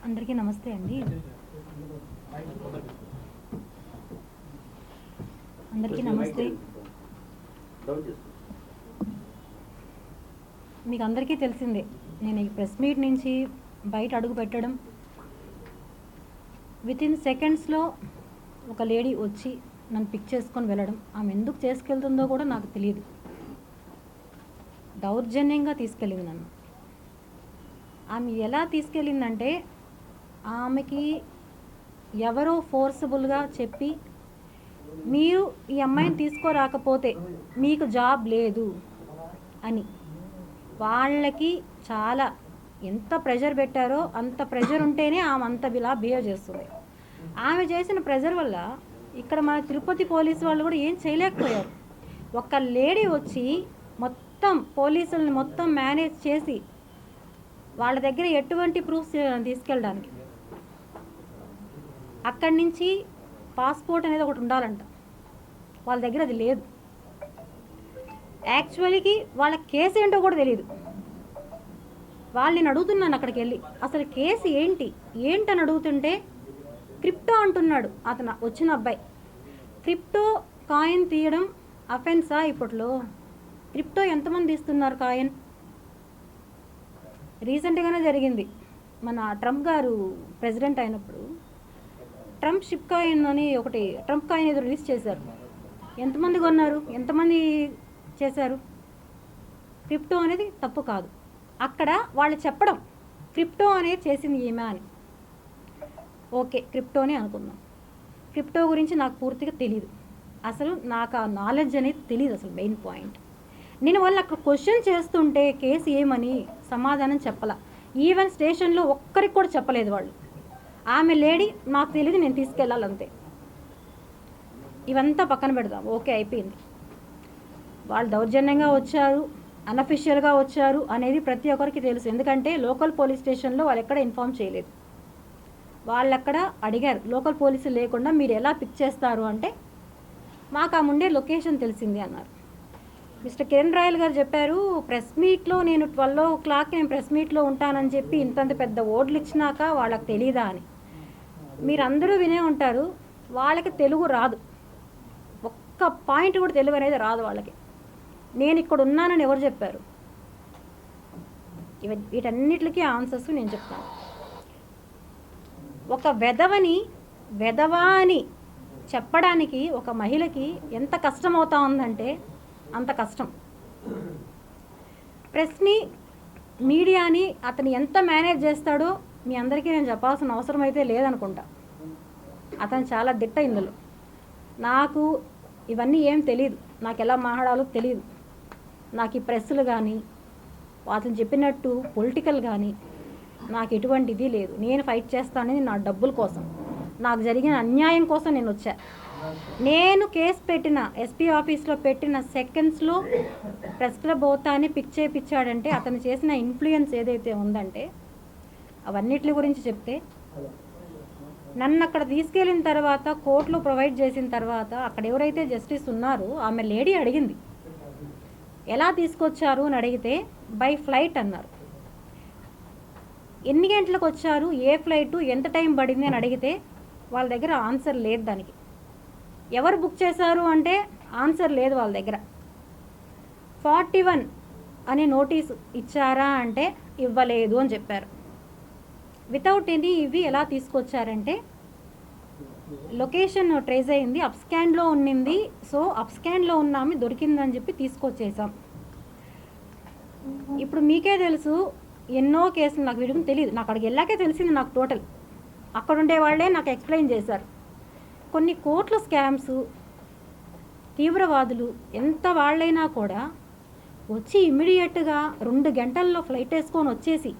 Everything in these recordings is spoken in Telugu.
అందరికీ నమస్తే అండి. అందరికీ నమస్తే. మీకు అందరికీ తెలిసిందే, నేను ఈ ప్రెస్ మీట్ నుంచి బయట అడుగు పెట్టడం, వితిన్ సెకండ్స్లో ఒక లేడీ వచ్చి నన్ను పిక్ చేసుకొని వెళ్ళడం. ఆమె ఎందుకు చేసుకెళ్తుందో కూడా నాకు తెలియదు. దౌర్జన్యంగా తీసుకెళ్ళింది నన్ను. ఆమె ఎలా తీసుకెళ్ళిందంటే, ఆమెకి ఎవరో ఫోర్సబుల్గా చెప్పి, మీరు ఈ అమ్మాయిని తీసుకోరాకపోతే మీకు జాబ్ లేదు అని వాళ్ళకి చాలా ఎంత ప్రెషర్ పెట్టారో అంత ప్రెషర్ ఉంటేనే ఆమె అంత ఇలా బిహేవ్ చేస్తుంది. ఆమె చేసిన ప్రెషర్ వల్ల ఇక్కడ మన తిరుపతి పోలీసు వాళ్ళు కూడా ఏం చేయలేకపోయారు. ఒక లేడీ వచ్చి మొత్తం పోలీసుల్ని మొత్తం మేనేజ్ చేసి వాళ్ళ దగ్గర ఎటువంటి ప్రూఫ్స్ తీసుకెళ్ళడానికి, అక్కడి నుంచి పాస్పోర్ట్ అనేది ఒకటి ఉండాలంట, వాళ్ళ దగ్గర అది లేదు. యాక్చువల్గా వాళ్ళ కేసు ఏంటో కూడా తెలియదు. వాళ్ళు నేను అడుగుతున్నాను అక్కడికి వెళ్ళి, అసలు కేసు ఏంటని అడుగుతుంటే క్రిప్టో అంటున్నాడు అతను వచ్చిన అబ్బాయి. క్రిప్టో కాయిన్ తీయడం అఫెన్సా ఇప్పట్లో? క్రిప్టో ఎంతమంది తీస్తున్నారు కాయిన్? రీసెంట్గానే జరిగింది, మన ట్రంప్ గారు ప్రెసిడెంట్ అయినప్పుడు ట్రంప్ షిప్ కాయిన్ అని ఒకటి, ట్రంప్ కాయిన్ ఏదో రిలీజ్ చేశారు. ఎంతమంది కొన్నారు, ఎంతమంది చేశారు? క్రిప్టో అనేది తప్పు కాదు. అక్కడ వాళ్ళు చెప్పడం క్రిప్టో అనేది చేసింది ఈమె అని. ఓకే, క్రిప్టోనే అనుకుందాం. క్రిప్టో గురించి నాకు పూర్తిగా తెలియదు, అసలు నాకు ఆ నాలెడ్జ్ అనేది తెలియదు. అసలు మెయిన్ పాయింట్, నేను వాళ్ళు అక్కడ క్వశ్చన్ చేస్తుంటే కేసు ఏమని సమాధానం చెప్పాల. ఈవెన్ స్టేషన్లో ఒక్కరికి కూడా చెప్పలేదు వాళ్ళు. ఆమె లేడీ నాకు తెలియదు, నేను తీసుకెళ్ళాలంతే. ఇవంతా పక్కన పెడదాం, ఓకే అయిపోయింది. వాళ్ళు దౌర్జన్యంగా వచ్చారు, అన్అఫిషియల్గా వచ్చారు అనేది ప్రతి ఒక్కరికి తెలుసు. ఎందుకంటే లోకల్ పోలీస్ స్టేషన్లో వాళ్ళు ఎక్కడ ఇన్ఫామ్ చేయలేదు. వాళ్ళు అక్కడ అడిగారు, లోకల్ పోలీసులు లేకుండా మీరు ఎలా పిక్ చేస్తారు అంటే, మాకు ఆ ముందే లొకేషన్ తెలిసింది అన్నారు. మిస్టర్ కిరణ్ రాయల్ గారు చెప్పారు, ప్రెస్ మీట్లో నేను 12 o'clock నేను ప్రెస్ మీట్లో ఉంటానని చెప్పి ఇంతంత పెద్ద ఓట్లు ఇచ్చినాక వాళ్ళకి తెలీదా అని. మీరందరూ వినే ఉంటారు, వాళ్ళకి తెలుగు రాదు, ఒక్క పాయింట్ కూడా తెలుగు అనేది రాదు వాళ్ళకి. నేను ఇక్కడ ఉన్నానని ఎవరు చెప్పారు? వీటన్నిటికీ ఆన్సర్స్ నేను చెప్తాను. ఒక వెధవా అని చెప్పడానికి ఒక మహిళకి ఎంత కష్టం అవుతా ఉందంటే అంత కష్టం. ప్రెస్ని, మీడియాని అతను ఎంత మేనేజ్ చేస్తాడో మీ అందరికీ నేను చెప్పాల్సిన అవసరం అయితే లేదనుకుంటా. అతను చాలా దిట్ట ఇందులో. నాకు ఇవన్నీ ఏం తెలియదు, నాకు ఎలా మాట్లాడాలో తెలియదు. నాకు ఈ ప్రెస్సులు కానీ అతను చెప్పినట్టు పొలిటికల్ కానీ నాకు ఎటువంటిది లేదు. నేను ఫైట్ చేస్తానని నా డబ్బుల కోసం, నాకు జరిగిన అన్యాయం కోసం నేను వచ్చా. నేను కేసు పెట్టిన ఎస్పీ ఆఫీస్లో పెట్టిన సెకండ్స్లో ప్రెస్ క్లబ్ అవుతానే పిక్ చేయించాడంటే అతను చేసిన ఇన్ఫ్లుయెన్స్ ఏదైతే ఉందంటే అవన్నిటి గురించి చెప్తే, నన్ను అక్కడ తీసుకెళ్ళిన తర్వాత కోర్టులో ప్రొవైడ్ చేసిన తర్వాత అక్కడ ఎవరైతే జస్టిస్ ఉన్నారో ఆమె లేడీ అడిగింది, ఎలా తీసుకొచ్చారు అని అడిగితే బై ఫ్లైట్ అన్నారు. ఎన్ని గంటలకు వచ్చారు, ఏ ఫ్లైటు, ఎంత టైం పడింది అని అడిగితే వాళ్ళ దగ్గర ఆన్సర్ లేదు. దానికి ఎవరు బుక్ చేశారు అంటే ఆన్సర్ లేదు వాళ్ళ దగ్గర. 41 అనే నోటీసు ఇచ్చారా అంటే ఇవ్వలేదు అని చెప్పారు. వితౌట్ ఎనీ ఇవి ఎలా తీసుకొచ్చారంటే, లొకేషన్ ట్రేస్ అయింది, అప్స్కాన్లో ఉన్నింది, సో అప్స్కాన్లో ఉన్న ఆమె దొరికిందని చెప్పి తీసుకొచ్చేసాం. ఇప్పుడు మీకే తెలుసు ఎన్నో కేసులు, నాకు వీడికి తెలియదు, నాకు అక్కడికి వెళ్ళాకే తెలిసింది. నాకు టోటల్ అక్కడ ఉండే వాళ్ళే నాకు ఎక్స్ప్లెయిన్ చేశారు. కొన్ని కోట్ల స్కామ్స్, తీవ్రవాదులు ఎంత వాళ్ళైనా కూడా వచ్చి ఇమ్మీడియట్గా 2 గంటల్లో ఫ్లైట్ వేసుకొని వచ్చేసి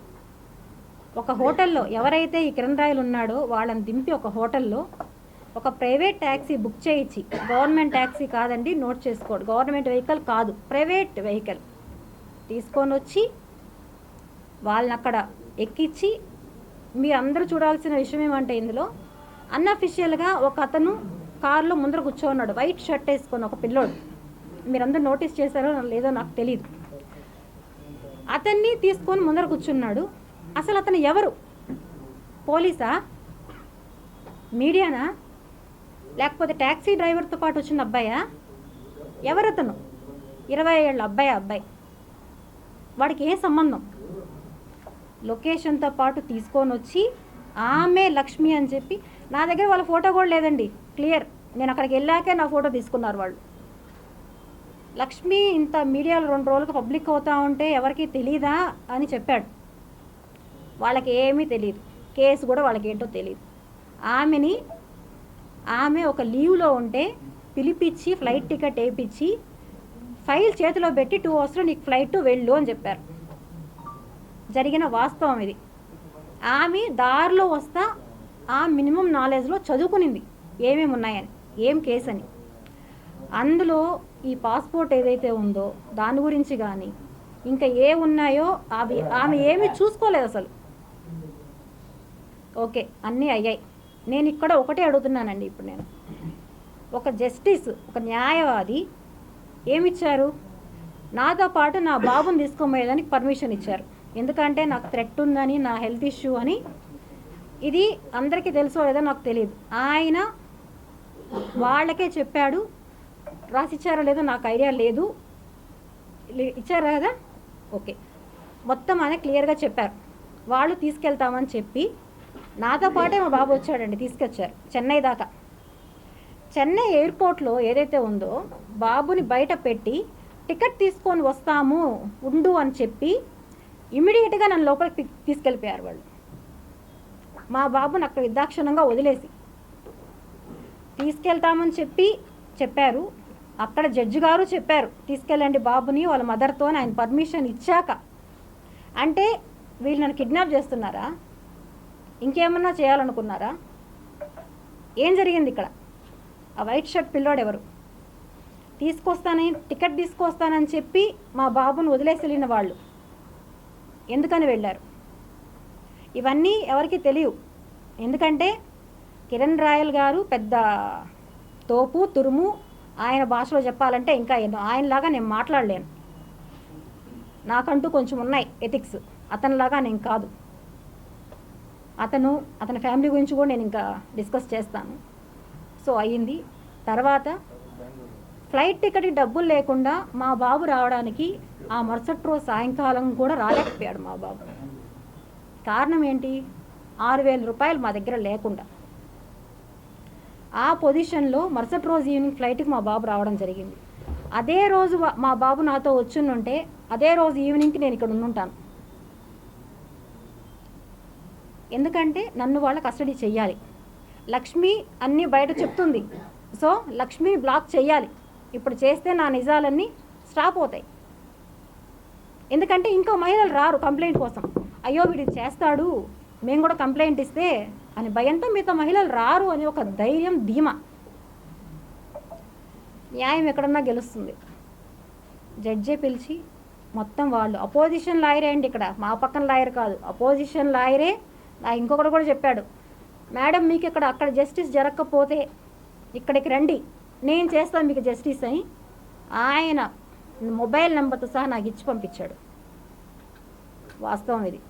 ఒక హోటల్లో, ఎవరైతే ఈ కిరణ్ రాయల్ ఉన్నాడో వాళ్ళని దింపి ఒక హోటల్లో ఒక ప్రైవేట్ ట్యాక్సీ బుక్ చేయించి, గవర్నమెంట్ ట్యాక్సీ కాదండి, నోట్ చేసుకోండి, గవర్నమెంట్ వెహికల్ కాదు, ప్రైవేట్ వెహికల్ తీసుకొని వచ్చి వాళ్ళని అక్కడ ఎక్కించి, మీరందరూ చూడాల్సిన విషయం ఏమంటే ఇందులో అన్అఫిషియల్గా ఒక అతను కారులో ముందర కూర్చోన్నాడు, వైట్ షర్ట్ వేసుకొని, ఒక పిల్లోడు. మీరందరూ నోటీస్ చేశారో లేదో నాకు తెలియదు. అతన్ని తీసుకొని ముందర కూర్చున్నాడు. అసలు అతను ఎవరు? పోలీసా, మీడియానా, లేకపోతే ట్యాక్సీ డ్రైవర్తో పాటు వచ్చిన అబ్బాయా? ఎవరతను? 20 ఏళ్ళ అబ్బాయి. వాడికి ఏ సంబంధం? లొకేషన్తో పాటు తీసుకొని వచ్చి ఆమె లక్ష్మి అని చెప్పి, నా దగ్గర వాళ్ళ ఫోటో కూడా లేదండి, క్లియర్. నేను అక్కడికి వెళ్ళాకే నా ఫోటో తీసుకున్నారు వాళ్ళు. లక్ష్మి ఇంత మీడియాలో 2 రోజులకు పబ్లిక్ అవుతా ఉంటే ఎవరికి తెలీదా అని చెప్పాడు. వాళ్ళకి ఏమీ తెలియదు, కేసు కూడా వాళ్ళకి ఏంటో తెలియదు. ఆమె ఒక లీవ్లో ఉంటే పిలిపించి ఫ్లైట్ టికెట్ వేయించి ఫైల్ చేతిలో పెట్టి 2 అవర్స్లో నీకు ఫ్లైట్ వెళ్ళు అని చెప్పారు. జరిగిన వాస్తవం ఇది. ఆమె దారిలో వస్తా ఆ మినిమం నాలెడ్జ్లో చదువుకునింది ఏమేమి ఉన్నాయని, ఏం కేసు అని. అందులో ఈ పాస్పోర్ట్ ఏదైతే ఉందో దాని గురించి కానీ ఇంకా ఏ ఉన్నాయో అవి ఆమె ఏమీ చూసుకోలేదు అసలు. ఓకే, అన్నీ అయ్యాయి. నేను ఇక్కడ ఒకటే అడుగుతున్నానండి. ఇప్పుడు నేను ఒక జస్టిస్, ఒక న్యాయవాది ఏమిచ్చారు? నాతో పాటు నా బాబుని తీసుకోమోయేదానికి పర్మిషన్ ఇచ్చారు. ఎందుకంటే నాకు థ్రెట్ ఉందని, నా హెల్త్ ఇష్యూ అని. ఇది అందరికీ తెలుసో లేదో నాకు తెలియదు. ఆయన వాళ్ళకే చెప్పాడు. రాసిచ్చారో లేదో నాకు ఐడియా లేదు. ఇచ్చారా కదా? ఓకే, మొత్తం ఆయన క్లియర్గా చెప్పారు. వాళ్ళు తీసుకెళ్తామని చెప్పి నాతో పాటే మా బాబు వచ్చాడండి, తీసుకొచ్చారు చెన్నై దాకా. చెన్నై ఎయిర్పోర్ట్లో ఏదైతే ఉందో బాబుని బయట పెట్టి టికెట్ తీసుకొని వస్తాము ఉండు అని చెప్పి ఇమీడియట్గా నన్ను లోపలికి తీసుకెళ్ళిపోయారు వాళ్ళు. మా బాబుని అక్కడ నిర్దాక్షిణ్యంగా వదిలేసి తీసుకెళ్తామని చెప్పారు. అక్కడ జడ్జి గారు చెప్పారు తీసుకెళ్ళండి బాబుని వాళ్ళ మదర్తో, ఆయన పర్మిషన్ ఇచ్చాక. అంటే వీళ్ళు నన్ను కిడ్నాప్ చేస్తున్నారా? ఇంకేమన్నా చేయాలనుకున్నారా? ఏం జరిగింది ఇక్కడ? ఆ వైట్ షర్ట్ పిల్లోడు ఎవరు? టికెట్ తీసుకొస్తానని చెప్పి మా బాబుని వదిలేసి వెళ్ళిన వాళ్ళు ఎందుకని వెళ్ళారు? ఇవన్నీ ఎవరికి తెలియవు. ఎందుకంటే కిరణ్ రాయల్ గారు పెద్ద తోపు తురుము. ఆయన భాషలో చెప్పాలంటే ఇంకా ఎన్నో. ఆయనలాగా నేను మాట్లాడలేను. నాకంటూ కొంచెం ఉన్నాయి ఎథిక్స్. అతనిలాగా నేను కాదు. అతని ఫ్యామిలీ గురించి కూడా నేను ఇంకా డిస్కస్ చేస్తాను. సో అయ్యింది. తర్వాత ఫ్లైట్ టికెట్కి డబ్బులు లేకుండా మా బాబు రావడానికి ఆ మరుసటి రోజు సాయంకాలం కూడా రాలేకపోయాడు మా బాబు. కారణం ఏంటి? 6,000 రూపాయలు మా దగ్గర లేకుండా. ఆ పొజిషన్లో మరుసటి రోజు ఈవినింగ్ ఫ్లైట్కి మా బాబు రావడం జరిగింది. అదే రోజు మా బాబు నాతో వచ్చుంటే అదే రోజు ఈవినింగ్కి నేను ఇక్కడ ఉండుంటాను. ఎందుకంటే నన్ను వాళ్ళ కస్టడీ చెయ్యాలి. లక్ష్మి అన్నీ బయట చెప్తుంది. సో లక్ష్మిని బ్లాక్ చెయ్యాలి. ఇప్పుడు చేస్తే నా నిజాలన్నీ స్టాప్ అవుతాయి. ఎందుకంటే ఇంకో మహిళలు రారు కంప్లైంట్ కోసం. అయ్యో వీడికి చేస్తాడు, మేము కూడా కంప్లైంట్ ఇస్తే అని భయంతో మిగతా మహిళలు రారు అని ఒక ధైర్యం, ధీమా. న్యాయం ఎక్కడన్నా గెలుస్తుంది. జడ్జే పిలిచి మొత్తం వాళ్ళు అపోజిషన్ లాయరే అండి, ఇక్కడ మా పక్కన లాయర్ కాదు, అపోజిషన్ లాయరే. ఇంకొకటి కూడా చెప్పాడు, మేడం మీకు అక్కడ జస్టిస్ జరగకపోతే ఇక్కడికి రండి, నేను చేస్తాను మీకు జస్టిస్ అని. ఆయన మొబైల్ నెంబర్తో సహా నాకు ఇచ్చి పంపించాడు. వాస్తవం ఇది.